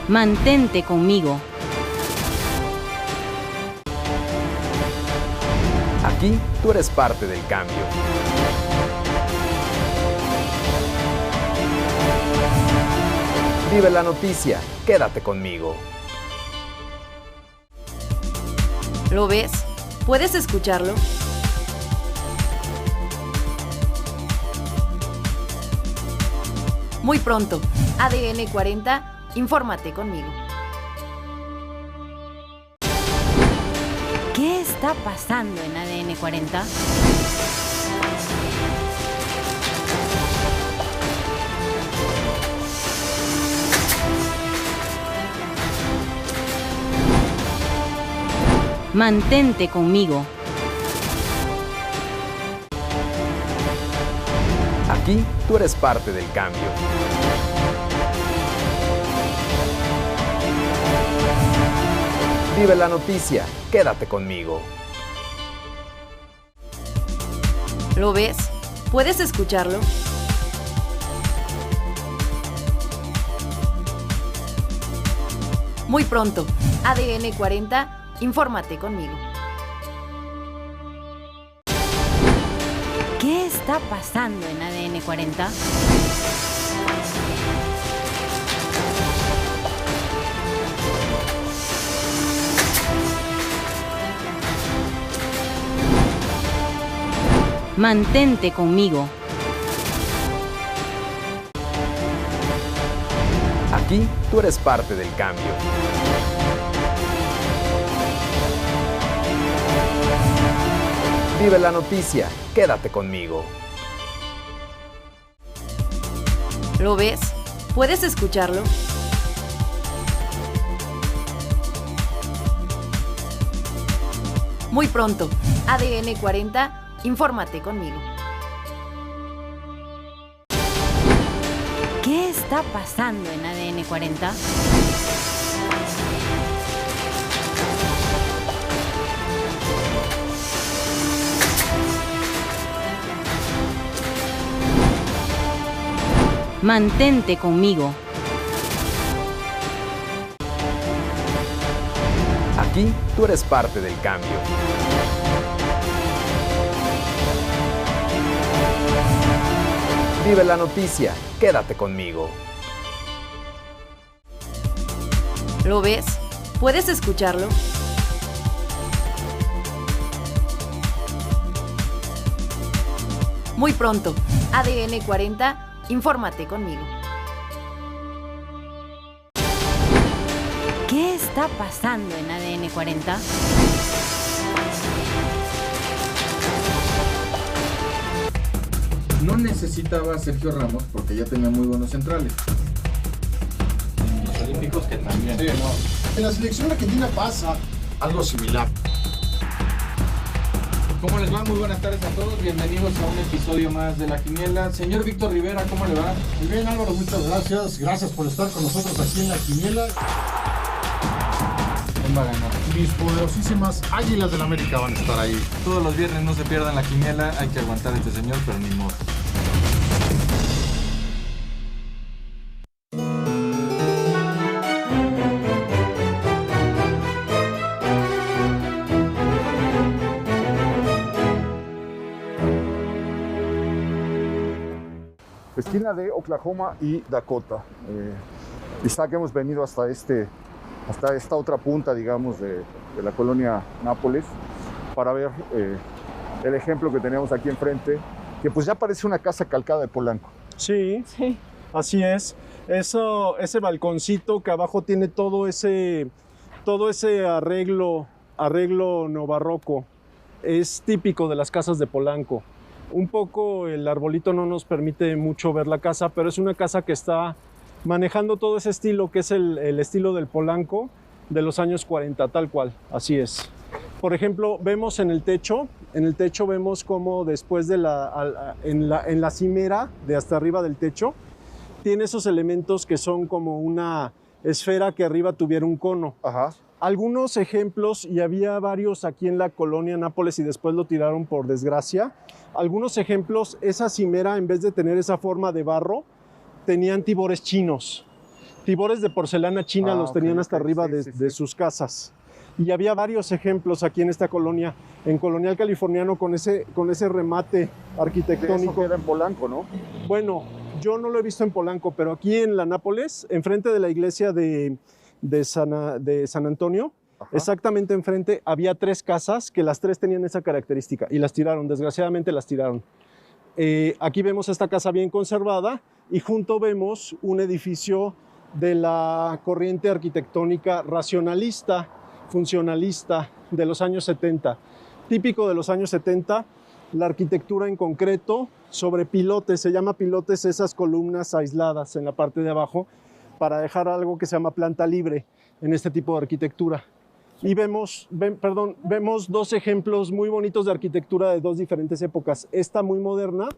Mantente conmigo. Aquí tú eres parte del cambio. Vive la noticia, quédate conmigo. ¿Lo ves? ¿Puedes escucharlo? Muy pronto, ADN 40. Infórmate conmigo. ¿Qué está pasando en ADN 40? Mantente conmigo. Aquí tú eres parte del cambio. Vive la noticia, quédate conmigo. ¿Lo ves? ¿Puedes escucharlo? Muy pronto, ADN 40, infórmate conmigo. ¿Qué está pasando en ADN 40? Mantente conmigo. Aquí tú eres parte del cambio. Vive la noticia, quédate conmigo. ¿Lo ves? ¿Puedes escucharlo? Muy pronto, ADN 40, infórmate conmigo. ¿Qué está pasando en ADN 40? Mantente conmigo. Aquí tú eres parte del cambio. Vive la noticia, quédate conmigo. ¿Lo ves? ¿Puedes escucharlo? Muy pronto, ADN 40, infórmate conmigo. ¿Qué está pasando en ADN 40? No necesitaba a Sergio Ramos porque ya tenía muy buenos centrales. En los Olímpicos que también. Sí, no. En la selección argentina pasa algo similar. ¿Cómo les va? Muy buenas tardes a todos. Bienvenidos a un episodio más de La Quiniela. Señor Víctor Rivera, ¿cómo le va? Muy bien, Álvaro, muchas gracias. Gracias por estar con nosotros aquí en La Quiniela. ¿Quién va a ganar? Mis poderosísimas Águilas del América van a estar ahí. Todos los viernes no se pierdan La Quiniela. Hay que aguantar a este señor, pero ni modo. Esquina de Oklahoma y Dakota. Isaac, hemos venido hasta esta otra punta, digamos, de la colonia Nápoles para ver el ejemplo que tenemos aquí enfrente, que pues ya parece una casa calcada de Polanco. Sí, así es. Ese balconcito que abajo tiene todo ese arreglo neobarroco es típico de las casas de Polanco. Un poco el arbolito no nos permite mucho ver la casa, pero es una casa que está manejando todo ese estilo, que es el estilo del Polanco de los años 40, tal cual, así es. Por ejemplo, vemos en el techo vemos como después de en la cimera de hasta arriba del techo, tiene esos elementos que son como una esfera que arriba tuviera un cono. Ajá. Algunos ejemplos, y había varios aquí en la colonia Nápoles y después lo tiraron por desgracia. Algunos ejemplos, esa cimera en vez de tener esa forma de barro, tenían tibores chinos. Tibores de porcelana china los tenían hasta arriba de sus casas. Y había varios ejemplos aquí en esta colonia, en Colonial Californiano, con ese remate arquitectónico. Eso queda en Polanco, ¿no? Bueno, yo no lo he visto en Polanco, pero aquí en la Nápoles, enfrente de la iglesia de San Antonio, ajá, exactamente enfrente, había 3 casas que las 3 tenían esa característica y las tiraron, desgraciadamente las tiraron. Aquí vemos esta casa bien conservada y junto vemos un edificio de la corriente arquitectónica racionalista, funcionalista de los años 70. Típico de los años 70, la arquitectura en concreto sobre pilotes, se llama pilotes esas columnas aisladas en la parte de abajo para dejar algo que se llama planta libre en este tipo de arquitectura. Y vemos 2 ejemplos muy bonitos de arquitectura de 2 diferentes épocas. Esta muy moderna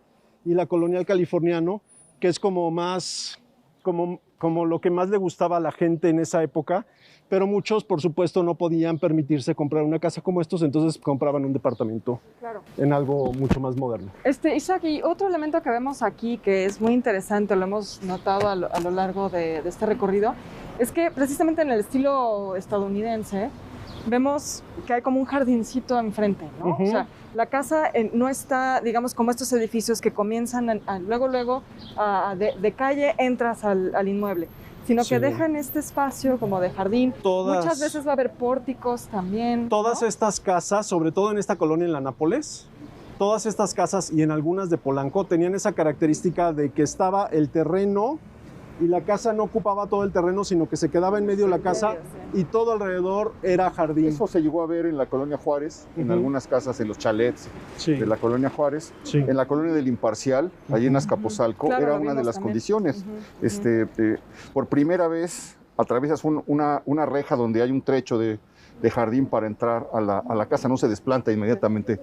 y la colonial californiano, que es como lo que más le gustaba a la gente en esa época, pero muchos, por supuesto, no podían permitirse comprar una casa como estos, entonces compraban un departamento en algo mucho más moderno. Isaac, y otro elemento que vemos aquí que es muy interesante, lo hemos notado a lo largo de este recorrido, es que precisamente en el estilo estadounidense vemos que hay como un jardincito enfrente, ¿no? O sea, la casa no está, digamos, como estos edificios que comienzan luego de calle entras al inmueble, sino que dejan este espacio como de jardín. Muchas veces va a haber pórticos también. Todas estas casas, sobre todo en esta colonia en la Nápoles, todas estas casas y en algunas de Polanco tenían esa característica de que estaba el terreno y la casa no ocupaba todo el terreno, sino que se quedaba en medio de la casa y todo alrededor era jardín. Eso se llegó a ver en la colonia Juárez, en algunas casas, en los chalets de la colonia Juárez, en la colonia del Imparcial, allí en Azcapotzalco, era una de las condiciones. Por primera vez atraviesas una reja donde hay un trecho de jardín para entrar a la casa, no se desplanta inmediatamente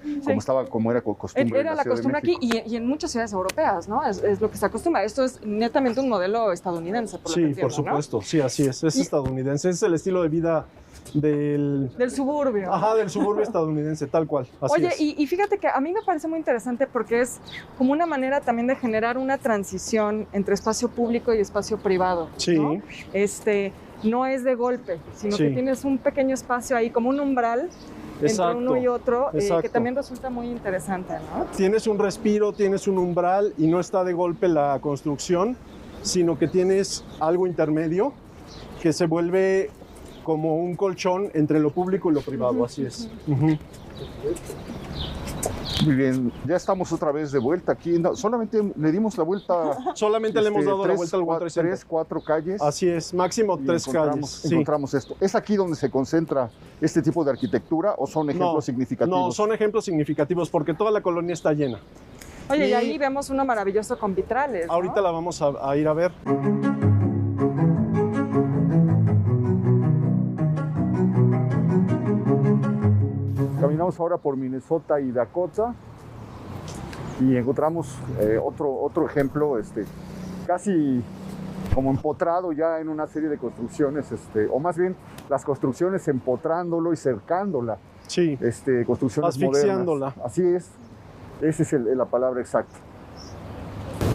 como era costumbre. Era la costumbre aquí y en muchas ciudades europeas, ¿no? Es lo que se acostumbra. Esto es netamente un modelo estadounidense, por lo que entiendo, por supuesto, ¿no? Sí, así es estadounidense, es el estilo de vida del suburbio. Ajá, del suburbio estadounidense, tal cual. Así Oye, es. Y fíjate que a mí me parece muy interesante porque es como una manera también de generar una transición entre espacio público y espacio privado. Sí. ¿No? No es de golpe, sino que tienes un pequeño espacio ahí, como un umbral entre uno y otro, que también resulta muy interesante, ¿no? Tienes un respiro, tienes un umbral y no está de golpe la construcción, sino que tienes algo intermedio que se vuelve como un colchón entre lo público y lo privado, así es. Muy bien, ya estamos otra vez de vuelta aquí. No, solamente le dimos la vuelta. Solamente le hemos dado la vuelta al World Trade Center. 3, 4 calles. Así es, máximo 3 calles. Encontramos esto. ¿Es aquí donde se concentra este tipo de arquitectura o son ejemplos significativos? No, son ejemplos significativos porque toda la colonia está llena. Oye, y ahí vemos uno maravilloso con vitrales, ¿no? Ahorita la vamos a ir a ver. Caminamos ahora por Minnesota y Dakota y encontramos otro ejemplo, casi como empotrado ya en una serie de construcciones, o más bien las construcciones empotrándolo y cercándola. Sí. Construcciones asfixiándola. Modernas. Así es. Esa es la palabra exacta.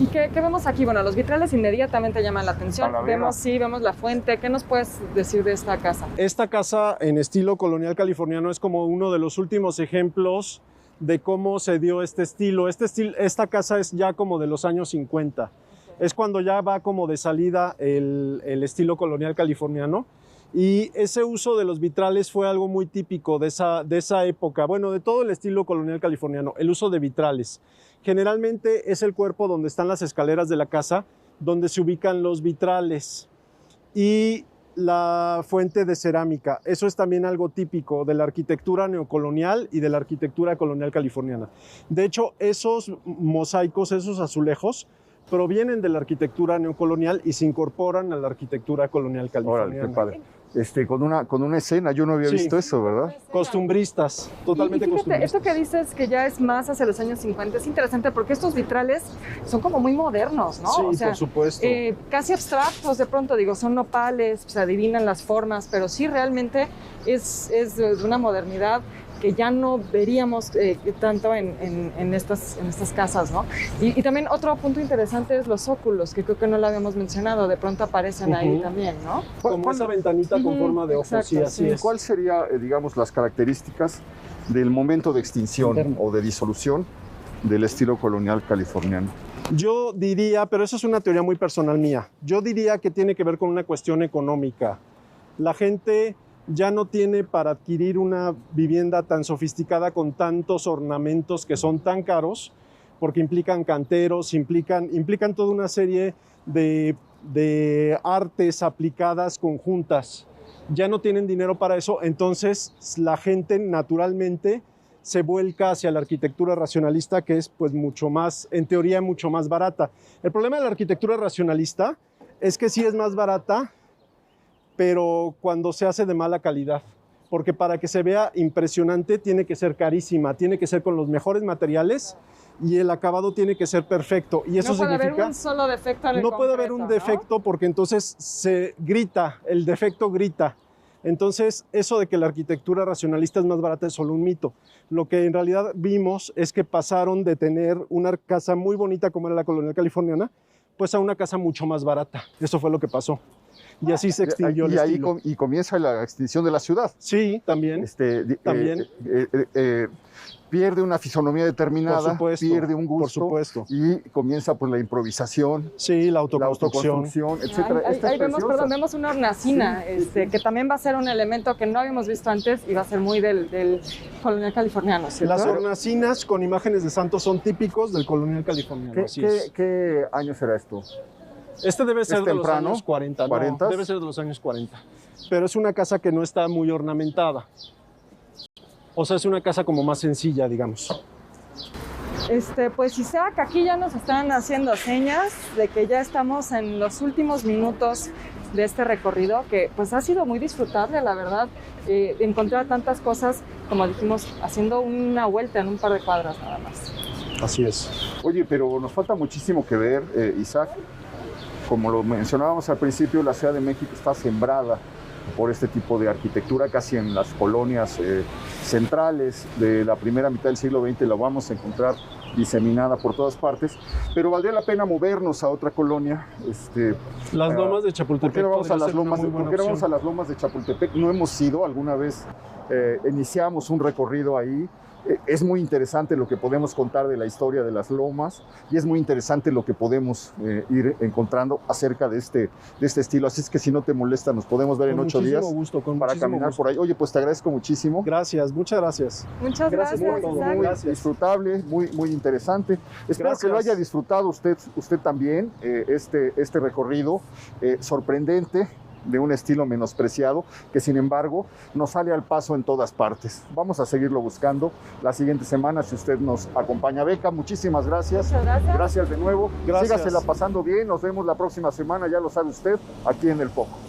¿Y qué vemos aquí? Bueno, los vitrales inmediatamente llaman la atención. Vemos la fuente. ¿Qué nos puedes decir de esta casa? Esta casa en estilo colonial californiano es como uno de los últimos ejemplos de cómo se dio este estilo. Esta casa es ya como de los años 50. Okay. Es cuando ya va como de salida el estilo colonial californiano. Y ese uso de los vitrales fue algo muy típico de esa época, bueno, de todo el estilo colonial californiano, el uso de vitrales. Generalmente es el cuerpo donde están las escaleras de la casa, donde se ubican los vitrales y la fuente de cerámica. Eso es también algo típico de la arquitectura neocolonial y de la arquitectura colonial californiana. De hecho, esos mosaicos, esos azulejos, provienen de la arquitectura neocolonial y se incorporan a la arquitectura colonial californiana. Órale, qué padre. Con una escena, yo no había visto eso, ¿verdad? Costumbristas, totalmente y fíjate, costumbristas. Esto que dices que ya es más hacia los años 50 es interesante porque estos vitrales son como muy modernos, ¿no? Sí, o sea, por supuesto. Casi abstractos de pronto, son nopales, se adivinan las formas, pero sí realmente es de una modernidad que ya no veríamos tanto en estas casas, ¿no? Y también otro punto interesante es los óculos, que creo que no lo habíamos mencionado, de pronto aparecen ahí también, ¿no? Como esa ventanita con forma de ojo, sí, así es. ¿Cuál sería, digamos, las características del momento de extinción o de disolución del estilo colonial californiano? Yo diría, pero eso es una teoría muy personal mía, yo diría que tiene que ver con una cuestión económica. La gente ya no tiene para adquirir una vivienda tan sofisticada con tantos ornamentos que son tan caros, porque implican canteros, implican toda una serie de artes aplicadas conjuntas. Ya no tienen dinero para eso, entonces la gente naturalmente se vuelca hacia la arquitectura racionalista, que es pues mucho más, en teoría, mucho más barata. El problema de la arquitectura racionalista es que sí es más barata, pero cuando se hace de mala calidad, porque para que se vea impresionante tiene que ser carísima, tiene que ser con los mejores materiales y el acabado tiene que ser perfecto. Y eso significa... No puede haber un solo defecto en el No puede haber un defecto, ¿no? Porque entonces se grita, el defecto grita. Entonces, eso de que la arquitectura racionalista es más barata es solo un mito. Lo que en realidad vimos es que pasaron de tener una casa muy bonita como era la colonial californiana, pues a una casa mucho más barata. Eso fue lo que pasó. y así se extinguió el estilo. Y comienza la extinción de la ciudad. Sí, también. También. Pierde una fisonomía determinada, Por supuesto, pierde un gusto, por supuesto. y comienza pues la improvisación, sí, la autoconstrucción, etcétera. Ahí vemos una hornacina, que también va a ser un elemento que no habíamos visto antes y va a ser muy del colonial californiano, ¿cierto? Las hornacinas con imágenes de santos son típicos del colonial californiano. ¿Qué año será esto? Este debe ser de los temprano? años 40. ¿40? No, debe ser de los años 40. Pero es una casa que no está muy ornamentada. O sea, es una casa como más sencilla, digamos. Pues Isaac, aquí ya nos están haciendo señas de que ya estamos en los últimos minutos de este recorrido, que pues ha sido muy disfrutable, la verdad, encontrar tantas cosas, como dijimos, haciendo una vuelta en un par de cuadras nada más. Así es. Oye, pero nos falta muchísimo que ver, Isaac. Como lo mencionábamos al principio, la Ciudad de México está sembrada por este tipo de arquitectura, casi en las colonias centrales de la primera mitad del siglo XX la vamos a encontrar diseminada por todas partes, pero valdría la pena movernos a otra colonia. Las lomas de Chapultepec. ¿Por qué no vamos a las lomas de Chapultepec? No hemos ido, alguna vez iniciamos un recorrido ahí. Es muy interesante lo que podemos contar de la historia de las lomas y es muy interesante lo que podemos ir encontrando acerca de este estilo. Así es que si no te molesta, nos podemos ver en 8 días para caminar por ahí. Oye, pues te agradezco muchísimo. Gracias, muchas gracias. Muchas gracias. Muy disfrutable, muy interesante. Espero que lo haya disfrutado usted también, este recorrido sorprendente, de un estilo menospreciado, que sin embargo nos sale al paso en todas partes. Vamos a seguirlo buscando la siguiente semana si usted nos acompaña. Beca, muchísimas gracias. Muchas gracias. Gracias de nuevo. Gracias. Sígasela pasando bien. Nos vemos la próxima semana, ya lo sabe usted, aquí en El Foco.